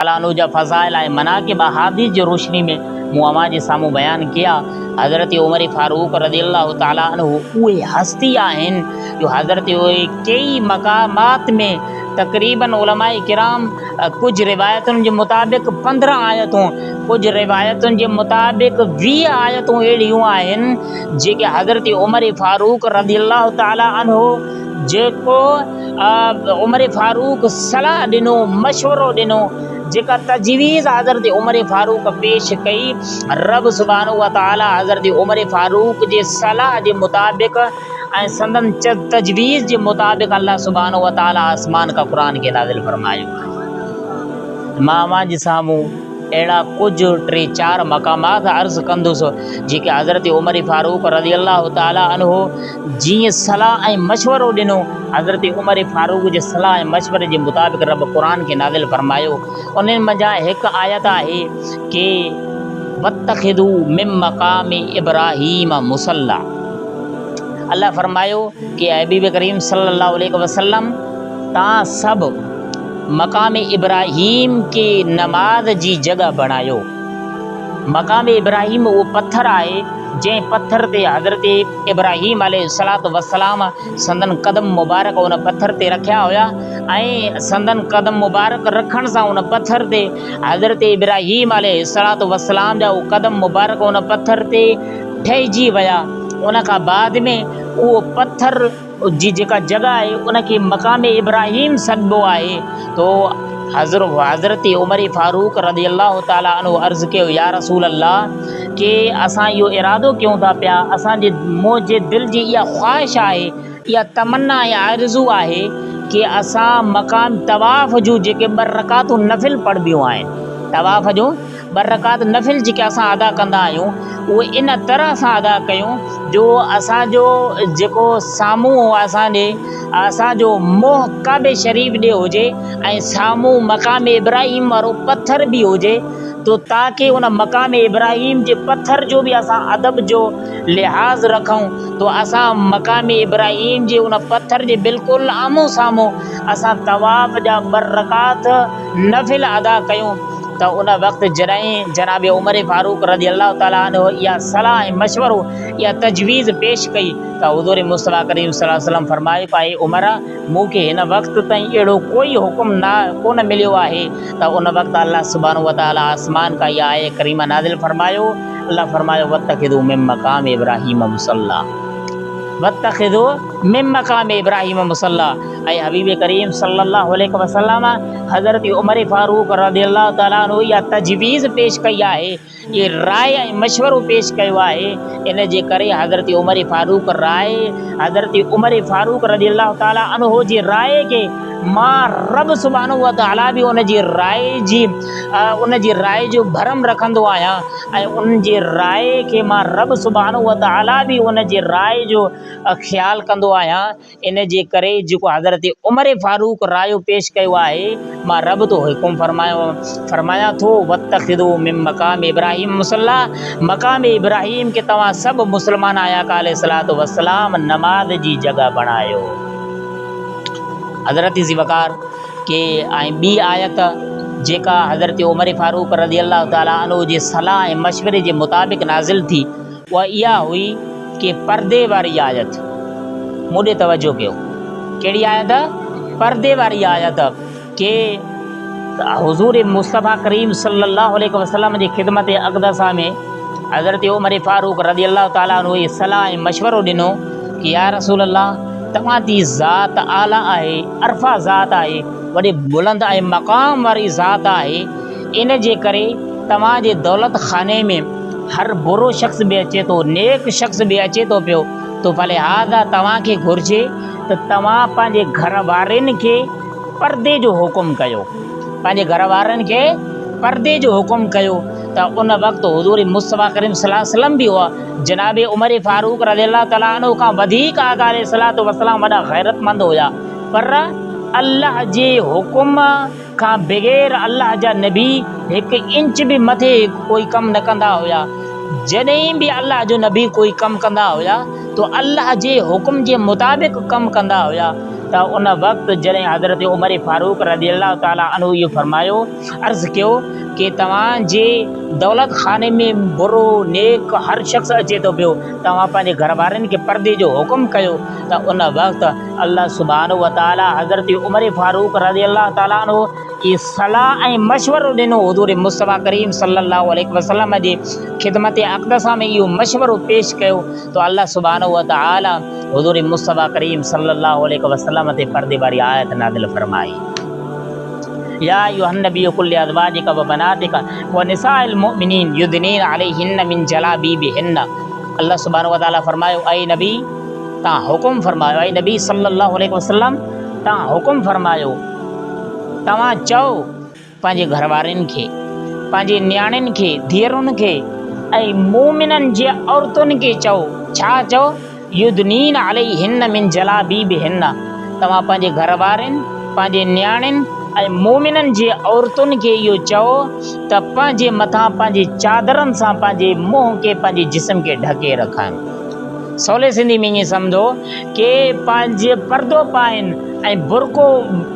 ताला जा फ़ज़ाइल ऐं मनाक़िब अहादीस जी रोशनी में मूं अव्हां जे साम्हूं बयानु किया। हज़रत उमर फ़ारूक रज़ियल्लाहु ताला अन्हु उहे हस्ती आहिनि जो हज़रत कई मक़ामात में तक़रीबन उलमाए किराम कुछ रिवायतुनि जे मुताबिक़ 15 आयतूं, कुछ रिवायतुनि जे मुताबिक़ 20 आयतूं अहिड़ियूं आहिनि जेके हज़रत उमर फ़ारूक रज़ियल्लाहु ताला अन्हु जेको उमर फ़ारूक सलाह ॾिनो, मशवरो ॾिनो, जेका तजवीज़ हज़रत उमर फ़ारूक पेश कई, रब सुब्हानहु व तआला हज़रत उमर फ़ारूक जे सलाह जे मुताबिक़ ऐं संदन तजवीज़ जे मुताबिक़ अल्लाह सुब्हानहु व तआला आसमान का क़ुरान खे नाज़िल फरमायो। मां अव्हां जे साम्हूं अहिड़ा कुझु 3-4 मक़ामात अर्ज़ु कंदुसि जेके हज़रत उमर फ़ारूक रज़ियल्लाहु ताला अन्हु जीअं सलाह ऐं मशवरो ॾिनो, हज़रत उमर फ़ारूक जे सलाह ऐं मशवरे जे मुताबिक़ रब क़ुरान खे नाज़िल फरमायो। उन्हनि मंझां हिकु आयत आहे कि वत्तख़िज़ू मिन मक़ाम इब्राहीम मुसल्ला। अल्लाह फरमायो कि हबीब करीम सल्लल्लाहु अलैहि वसल्लम तव्हां सभु मक़ाम इब्राहीम के नमाज जी जगह बणायो। मक़ाम इब्राहीम उहो पत्थर आहे जंहिं पत्थर ते हज़रत इब्राहीम अलैहिस्सलातु वस्सलाम संदन कदम मुबारक उन पत्थर ते रखिया हुया ऐं संदन कदम मुबारक रखण सां उन पत्थर ते हज़रत इब्राहीम अलैहिस्सलातु वस्सलाम जा उहे कदम मुबारक उन पत्थर ते ठहिजी विया। उन खां बाद में उहो पत्थर जी जेका जगह आहे उनखे मक़ाम इब्राहीम सॾिबो आहे। तो हज़रत उमर फ़ारूक रज़ियल्लाहु ताला अन्हु अर्ज़ु कयो, या रसूल अल्लाह कि असां इहो इरादो कयूं था पिया, असांजे मुंहिंजे दिलि जी इहा ख़्वाहिश आहे, इहा तमन्ना ऐं आरज़ू आहे कि असां मक़ाम तवाफ़ जूं जेके 2 रकातूं नफ़िल पढ़बियूं आहिनि, तवाफ़ जूं 2 रकात नफ़िल जेके असां अदा कंदा आहियूं उहे इन तरह सां अदा कयूं जो असांजो जेको साम्हूं असांजो मुंहुं काबे शरीफ़ ॾे हुजे ऐं साम्हूं मक़ाम इब्राहीम वारो पत्थर बि हुजे, तो ताकि उन मक़ाम इब्राहीम जे पत्थर जो बि असां अदब जो लिहाज़ रखूं, तो असां मक़ाम इब्राहीम जे उन पत्थर जे बिल्कुलु आम्हूं साम्हूं असां तवाफ़ जा 2 रकात नफ़िल अदा कयूं। त उन वक़्तु जॾहिं जनाब उमर फ़ारूक रज़ियल्लाहु ताला अन्हु इहा सलाह ऐं मशवरो, इहा तजवीज़ पेश कई त हुज़ूर मुस्तफ़ा करीम सल्लल्लाहु अलैहि वसल्लम फरमाए पाए, उमर मूंखे हिन वक़्तु ताईं अहिड़ो कोई हुकुम कोन मिलियो आहे। त उन वक़्तु अल्लाह सुब्हानहु व तआला आसमान का इहा आयत करीमा नाज़िल फरमायो। अल्लाह फरमायो वत्तख़िज़ू मिन मक़ाम इब्राहीम मुसल्ला, वत्तख़िज़ू मिन मक़ाम इब्राहीम मुसल्ला। ऐं हबीब करीम सल्लल्लाहु अलैहि वसल्लम हज़रत उमर फ़ारूक रज़ियल्लाहु ताला अन्हु इहा तजवीज़ पेश कई आहे, ये राय ऐं मशवरो पेश कयो आहे। इन जे करे हज़रत उमर फ़ारूक रज़ियल्लाहु ताला अन्हु जी राय खे मां रब सुब्हानहु व तआला बि उन जी राय जो भरम रखंदो आहियां ऐं उन जी राय खे मां रब सुब्हानहु व तआला बि उन जी राय जो ख़्यालु कंदो आहियां। इन जे करे जेको हज़रत उमर फ़ारूक रायो पेश कयो आहे, मां रब तो हुकुम फरमायां थो वत्तख़िज़ू मिन मक़ाम इब्राहीम मुसल्ला, मक़ाम इब्राहीम के तव्हां सभु मुस्लमान आया का अलैहिस्सलातु वस्सलाम नमाज जी जगह बणायो। हज़रत ज़ीवकार के ऐं ॿी आयत जेका हज़रत उमर फ़ारूक रज़ियल्लाहु ताला अन्हु जे सलाह ऐं मशवरे जे मुताबिक़ नाज़िल थी, उहा इहा हुई कि पर्दे वारी आयत। मूं ॾे तवजो कयो, कहिड़ी आयत? पर्दे वारी आयत के हुज़ूर मुस्तफ़ा करीम सल्लल्लाहु अलैहि वसल्लम जी ख़िदमत अक़दसा में हज़रत उमर फ़ारूक रज़ियल्लाहु ताला अन्हु इहे सलाह ऐं मशवरो ॾिनो कि या रसूल अल्लाह, तव्हां जी ज़ात आला आहे, अरफ़ा ज़ात आहे, वॾे बुलंद ऐं मक़ाम वारी ज़ात आहे। इन जे करे तव्हां जे दौलत खाने में हर बुरो शख़्स बि अचे थो, नेक शख़्स बि अचे थो पियो, तो फलिहाज़ा तव्हांखे घुरिजे त तव्हां पंहिंजे घर वारनि खे पर्दे जो हुकुम कयो, पंहिंजे घर वारनि खे पर्दे जो हुकुम कयो। त उन वक़्तु हुज़ूर मुस्तफ़ा करीम सल्लल्लाहु अलैहि वसल्लम बि हुआ जनाब उमर फ़ारूक रज़ियल्लाहु ताला अन्हु खां वधीक आका अलैहिस्सलातु वस्सलाम वॾा गैरतमंद हुया, पर अल्लाह जे हुकुम खां बग़ैर अल्लाह जा नबी 1 इंच बि मथे कोई कमु न कंदा हुया। जॾहिं बि अल्लाह जो नबी कोई कमु कंदा हुया तो अल्लाह जे हुकुम जे मुताबिक़ कमु कंदा हुया। त उन वक़्तु जॾहिं हज़रत उमर फारूक रज़ियल्लाहु ताला अन्हु इहो फरमायो, अर्ज़ु कयो कि तव्हांजे दौलत खाने में बुरो नेक हर शख़्स अचे थो पियो, तव्हां पंहिंजे घर वारनि खे पर्दे जो हुकुम कयो। त उन वक़्तु अल्लाह सुब्हानहु व तआला हज़रत उमर फारूक रज़ियल्लाहु ताला अन्हु ये सलाह ऐं मशवरो ॾिनो हुज़ूर मुस्तफ़ा करीम सल्लल्लाहु अलैहि वसल्लम जे ख़िदमत अक़दसा में इहो मशवरो पेश कयो। तो अल्लाह सुब्हानहु व तआला हुज़ूर मुस्तफ़ा करीम सल्लल्लाहु अलैहि वसल्लम ते पर्दे वारी आयत नाज़िल फरमाई, या अय्युहन नबिय्यु कुल अज़वाजिका व बनातिका व निसाइल मुमिनीन युदनीन अलैहिन्न मिन जलाबीबिहिन्न। अल्लाह सुब्हानहु व तआला फरमायो, ऐ नबी तव्हां हुकुम फरमायो, ऐ नबी सल्लल्लाहु अलैहि वसल्लम तव्हां हुकुम फरमायो, तव्हां चओ पंहिंजे घर वारनि खे, पंहिंजे न्याणियुनि खे, धीअरुनि खे ऐं मोमिननि जे औरतुनि खे चओ, छा चओ, युदनीन अलैहिन्न मिन जलाबीबिहिन्न, तव्हां पंहिंजे घर वारनि, पंहिंजे न्याणियुनि ऐं मोमिननि जे औरतुनि खे इहो चओ त पंहिंजे मथां पंहिंजे चादरनि सां पंहिंजे मुंहं खे, पंहिंजे जिस्म खे ढके रखनि। सवले सिंधी में ईअं सम्झो कि पंहिंजे पर्दो पाइनि ऐं बुरको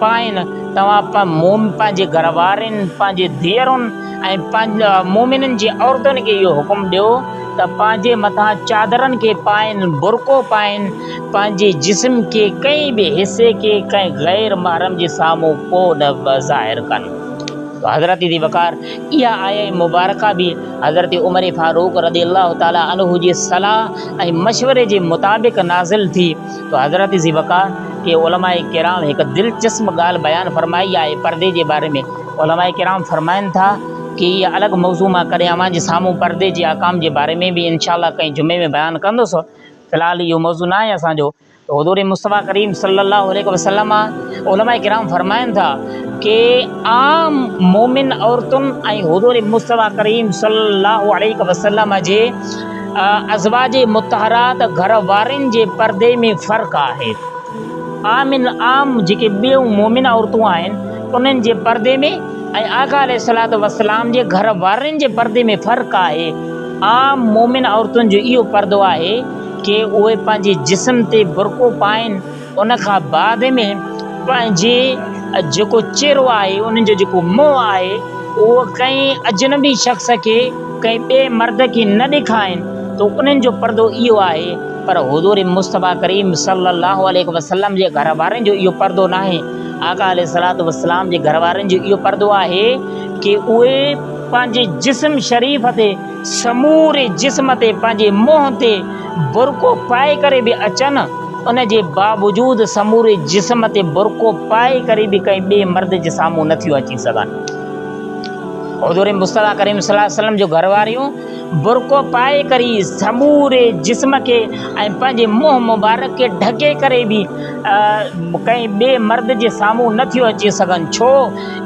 पाइनि। तव्हां पंहिंजे घर वारनि, पंहिंजे धीअरुनि ऐं पंहिंजा मोमिननि जी औरतुनि खे इहो हुकुम ॾियो त पंहिंजे मथां चादरनि खे पाइनि, बुरको पाइनि, पंहिंजे जिस्म के कंहिं बि हिसे खे कंहिं गैर महरम जे साम्हूं को न ज़ाहिर कनि। तो हज़रत ज़ी वक़ार इहा आया मुबारका भी हज़रत उमर फारूक रज़ियल्लाहु ताला अन्हु जी सलाह ऐं मशवरे जे मुताबिक़ नाज़िल थी। तो हज़रत ज़ी वक़ार के उलमाए किराम एक दिलचस्प ॻाल्हि बयान फरमाई आहे पर्दे जे बारे में। उलमाए किराम फरमाइनि था कि ये अलॻि मौज़ू मां कॾहिं अव्हां जे साम्हूं पर्दे जे अहकाम जे बारे में भी इंशाअल्लाह कंहिं जुमे में बयानु कंदुसि। फ़िलहाल इहो मौज़ू न आहे असांजो। तो हुज़ूर मुस्तफ़ा करीम सल्लल्लाहु अलैहि वसल्लम उलमाए किराम फरमाइनि था कि आम मोमिन औरतुनि ऐं हुज़ूर मुस्तफ़ा करीम सल्लल्लाहु अलैहि वसल्लम जे अज़वाज मुतहरात घर वारनि जे पर्दे में फ़र्क़ु आहे। आम जेके ॿियूं मोमिन औरतूं आहिनि उन्हनि जे पर्दे में ऐं आका अलैहिस्सलातु वस्सलाम जे घर वारनि जे पर्दे में फ़र्क़ु आहे। आम मोमिन औरतुनि जो इहो पर्दो आहे कि उहे पंहिंजे जिस्म ते बुरको पाइनि, उन खां बाद में पंहिंजे जेको चेहरो आहे, उन्हनि जो जेको मुंहुं आहे, उहो कंहिं अजनबी शख़्स खे, कंहिं ॿिए मर्द खे न ॾेखारीनि। तो उन्हनि जो पर्दो इहो आहे। पर हुज़ूर मुस्तफ़ा करीम सल्लल्लाहु अलैहि वसल्लम जे घर वारनि जो इहो पर्दो न आहे। आका अलैहिस्सलातु वस्सलाम जे घर वारनि जो इहो पर्दो आहे कि उहे पंहिंजे जिस्म शरीफ़ ते, समूरे जिस्म ते, पंहिंजे मुंहं ते बुरको पाए करे बि अचनि, उन जे बावजूद समूरे जिस्म ते बुरको पाए करे बि कंहिं ॿिए मर्द जे साम्हूं नथियूं अची सघनि। हुज़ूर मुस्तफ़ा करीम सल्लल्लाहु अलैहि वसल्लम जो घर वारियूं बुरको पाए करे समूरे जिस्म के ऐं पंहिंजे मुंहुं मुबारक खे ढके करे बि कंहिं ॿिए मर्द जे साम्हूं नथियूं अची सघनि। छो?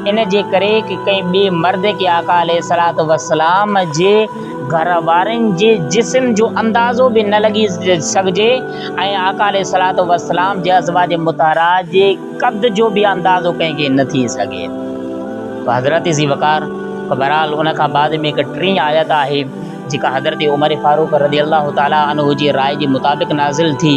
इन जे करे कि कंहिं ॿिए मर्द खे आका अलैहिस्सलातु वस्सलाम जे घर वारनि जे जिस्म जो अंदाज़ो बि न लॻी सघिजे ऐं आका अलैहिस्सलातु वस्सलाम जे अज़वाज मुतहरात जे क़द जो बि अंदाज़ो कंहिंखे न थी सघे। तो हज़रत ज़ी वक़ार बहरहाल उन खां बाद में हिकु टीं आयत आहे जेका हज़रत उमर फारूक रज़ियल्लाहु ताला अन्हु जी राय जे मुताबिक़ नाज़िल थी।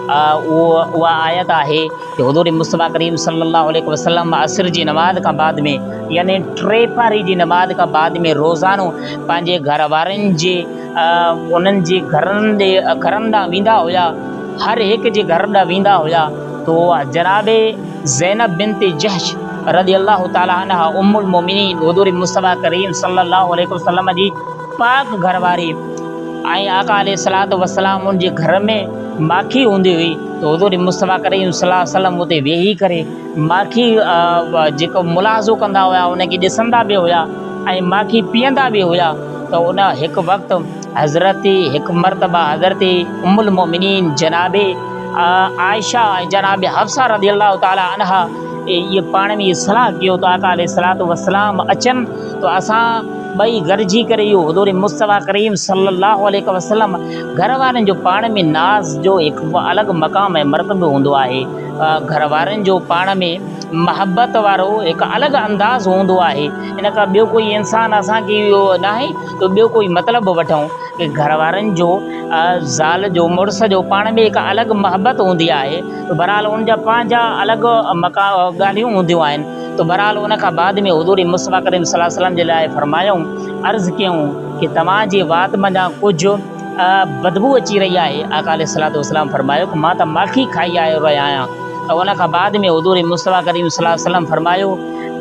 उहा आयत आहे कि हुज़ूर मुस्तफ़ा करीम सल्लल्लाहु अलैहि वसल्लम असर जी नमाज़ खां बाद में, यानी टे पारी जी नमाज़ खां बाद में रोज़ानो पंहिंजे घर वारनि जे उन्हनि जे घरनि ॾांहुं वेंदा हुया, हर हिकु जे घर ॾांहुं वेंदा हुया। तो जनाबे ज़ैनब बिन्त जहश रज़ियल्लाहु ताला अन्हा उम्मुल मोमिनीन हुज़ूर मुस्तफ़ा करीम सल्लल्लाहु अलैहि वसल्लम जी पाक घरवारी ऐं आका अलैहिस्सलातु वस्सलाम उन जे घर में माखी हूंदी हुई। तो हुज़ूर मुस्तफ़ा करीम सल्लल्लाहु अलैहि वसल्लम उते वेही करे माखी जेको मुलाज़ो कंदा हुया, उनखे ॾिसंदा बि हुया ऐं माखी पीअंदा बि हुया। तो उन हिकु वक़्तु हिकु मरतबा हज़रत उम्मुल मोमिनीन जनाबे आयशा ऐं जनाबे हफ्सा रज़ियल्लाहु ताला अन्हा ये पाण में सलाह कयो तो आका अलैहिस्सलातु वस्सलाम अचनि तो असां ॿई गॾिजी करे इहो हुज़ूर मुस्तफ़ा करीम सल्लल्लाहु अलैहि वसल्लम घर वारनि जो पाण में नाज़ जो हिकु अलॻि मक़ाम ऐं मर्तबो हूंदो आहे। घर वारनि जो पाण में महबत वारो हिकु अलॻि अंदाज़ हूंदो आहे। इन खां ॿियो कोई इंसानु असांखे इहो न आहे त ॿियो कोई मतिलबु वठूं कि घर वारनि जो ज़ाल जो मुड़ुस जो पाण में हिकु अलॻि महबत हूंदी आहे। त बहरहाल उनजा पंहिंजा अलॻि ॻाल्हियूं हूंदियूं आहिनि। तो बहरहाल उन खां बाद में हुज़ूर मुस्तफ़ा करीम सल्लल्लाहु अलैहि वसल्लम जे लाइ फरमायूं, अर्ज़ु कयूं कि तव्हांजे वात मां कुझु बदबू अची रही आहे। आका अलैहिस्सलातु वस्सलाम फरमायो कि मां त माखी खाई आयो रहिया आहियां। त उन खां बाद में हुज़ूर मुस्तफ़ा करीम सल्लल्लाहु अलैहि वसल्लम फरमायो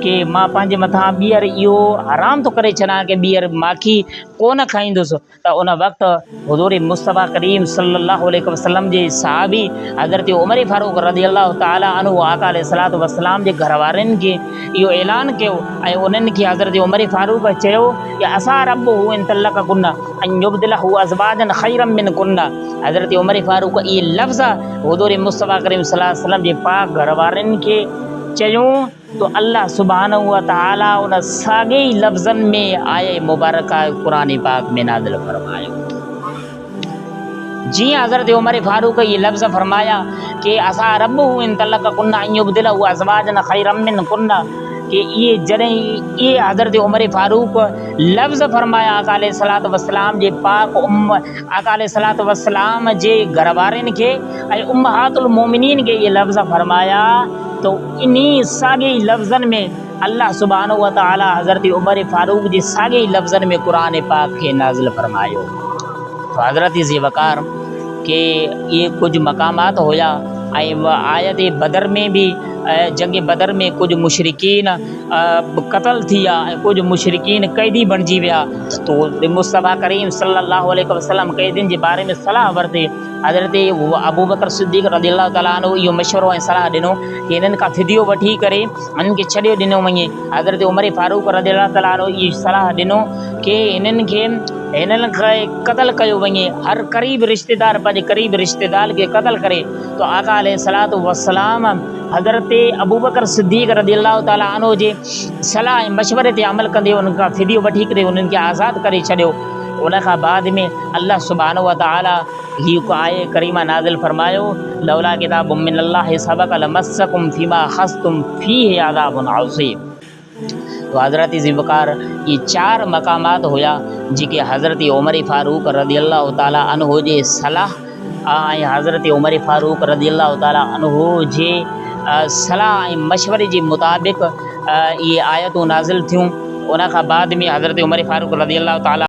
कि मां पंहिंजे मथां ॿीहर इहो हराम थो करे छॾां कि ॿीहर माखी कोन खाईंदुसि। त उन वक़्तु हुज़ूर मुस्तफ़ा करीम सल्लल्लाहु अलैहि वसल्लम जे सहाबी हज़रत उमर फारूक रज़ी अल्लाह ताला अन्हु आका अलैहिस्सलातु वस्सलाम जे घर वारनि खे इहो ऐलान कयो ऐं उन्हनि खे हज़रत उमर फारूक चयो कि असा रब्बुहु इन तल्लक़कुन्ना अन युब्दिलहु अज़वाजन खैरम मिनकुन्ना। हज़रत उमर फारूक इहे लफ़्ज़ हुज़ूर मुस्तफ़ा करीम सल्लल्लाहु अलैहि वसल्लम जे पाक घर वारनि खे चयूं तो अल्लाह सुब्हानहु व तआला उन साॻे ई लफ़्ज़नि में आए मुबारक क़ुरान पाक में नाज़िल फरमायो। जीअं हज़रत उमर फारूक ये लफ़्ज़ फरमाया कि असा रब्बुहु इन तल्लक़कुन्ना अन युब्दिलहु अज़वाजन खैरम मिनकुन्ना, कि ये जॾहिं ये हज़रत उमर फारूक लफ़्ज़ फरमाया आका अलैहिस्सलातु वस्सलाम जे पाक आका अलैहिस्सलातु वस्सलाम जे घर वारनि खे ऐं उम्महातुल मोमिनीन खे ये लफ़्ज़ फरमाया, तो इन्हीं साॻे लफ़्ज़नि में अल्लाह सुब्हानहु व तआला हज़रत उमर फारूक जे साॻे लफ़्ज़नि में क़ुरान पाक खे नाज़िल फरमायो। तो हज़रत ज़ी वक़ार के ये कुछ मकामात हुया ऐं आयत बदर में भी जंग बदर में कुछ मुशरिकीन क़त्ल थिया ऐं कुछ मुशरिकीन कैदी बणिजी विया। तो मुस्तफ़ा करीम सल्लल्लाहु अलैहि वसल्लम कैदियुनि जे बारे में सलाह वरिती। हज़रत अबू बकर सिद्दीक़ रज़ियल्लाहु ताला अन्हु इहो मशवरो ऐं सलाह ॾिनो कि इन्हनि खां फिदियो वठी करे उन्हनि खे छॾियो ॾिनो वञे। हज़रत उमर फारूक रज़ियल्लाहु ताला अन्हु इहा सलाह ॾिनो कि हिननि खे क़त्ल कयो वञे। हर क़रीब रिश्तेदार पंहिंजे क़रीब रिश्तेदार खे क़त्ल करे। तो आका अलैहिस्सलातु वस्सलाम हज़रत अबू बकर सिद्दीक़ रज़ियल्लाहु ताला अन्हु जे सलाह ऐं मशवरे ते अमल कंदे उन्हनि खां फिदियो वठी करे उन्हनि खे आज़ादु करे छॾियो। उन खां बाद में अल्लाह सुब्हानहु व तआला हीउ आए करीमा नाज़िल फरमायो, लौला किताबुम मिनल्लाहि सबक़ लमस्सकुम फीमा अख़ज़्तुम फीहि अज़ाबुन अज़ीम। तो हज़रत ज़ी वक़ार ये 4 मकामात हुया जेके हज़रत उमर फारूक रज़ियल्लाहु ताला अन्हु जे सलाह ऐं हज़रत उमर फारूक रज़ियल्लाहु ताला अन्हु जे सलाह ऐं मशवरे जे मुताबिक़ ये आयतूं नाज़िल थियूं। उन खां बाद में हज़रत उमर फारूक रज़ियल्लाहु ताला